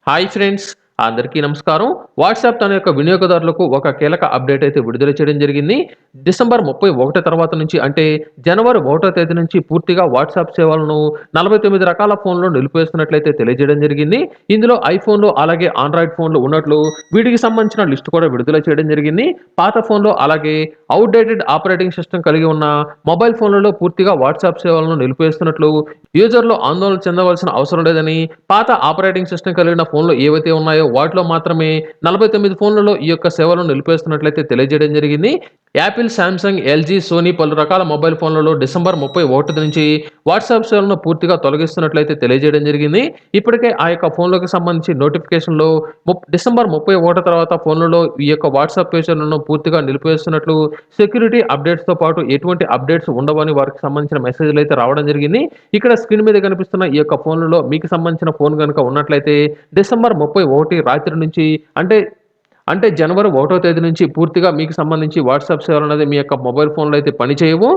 Hi friends, అందరికీ నమస్కారం. WhatsApp తన యొక్క వినియోగదారులకు ఒక కీలక అప్డేట్ అయితే విడుదల చేయడం జరిగింది. డిసెంబర్ 31 తర్వాత నుంచి అంటే జనవరి 1 తేదీ నుంచి పూర్తిగా వాట్సాప్ సేవలను 49 రకాల ఫోన్‌లో నిలిపివేస్తున్నట్లయితే తెలియజేయడం జరిగింది. ఇందులో ఐఫోన్‌లు అలాగే ఆండ్రాయిడ్ ఫోన్‌లు ఉన్నట్లు వీటికి సంబంధించిన లిస్ట్ కూడా విడుదల చేయడం జరిగింది. పాత ఫోన్‌లో అలాగే ఔట్‌డేటెడ్ ఆపరేటింగ్ సిస్టమ్ కలిగి ఉన్న మొబైల్ ఫోన్లలో పూర్తిగా వాట్సాప్ సేవలను నిలిపివేస్తున్నట్లు యూజర్‌లు ఆందోళన చెందవలసిన అవసరం లేదని, పాత ఆపరేటింగ్ సిస్టమ్ కలిగిన ఫోన్‌లు ఏవైతే ఉన్నాయో వాటిలో మాత్రమే 49 ఫోన్లలో ఈ యొక్క సేవలను నిలిపేస్తున్నట్లయితే తెలియజేయడం జరిగింది. యాపిల్, శాంసంగ్, ఎల్జీ, సోనీ పలు రకాల మొబైల్ ఫోన్లలో డిసెంబర్ 31 నుంచి వాట్సాప్ సేవలను పూర్తిగా తొలగిస్తున్నట్లయితే తెలియజేయడం జరిగింది. ఇప్పటికే ఆ యొక్క ఫోన్‌లకు సంబంధించి నోటిఫికేషన్‌లో డిసెంబర్ 31 తర్వాత ఫోన్లలో ఈ యొక్క వాట్సాప్ ఫీచర్‌లను పూర్తిగా నిలిపివేస్తున్నట్లు సెక్యూరిటీ అప్డేట్స్‌తో పాటు ఎటువంటి అప్డేట్స్ ఉండవని వారికి సంబంధించిన మెసేజ్‌లు అయితే రావడం జరిగింది. ఇక్కడ స్క్రీన్ మీద కనిపిస్తున్న ఈ యొక్క ఫోన్‌లలో మీకు సంబంధించిన ఫోన్ గనుక ఉన్నట్లయితే డిసెంబర్ 31 రాత్రి నుంచి అంటే జనవరి 1 తేదీ నుంచి పూర్తిగా మీకు సంబంధించి వాట్సాప్ సేవలనేది మీ యొక్క మొబైల్ ఫోన్‌లో అయితే పనిచేయవు.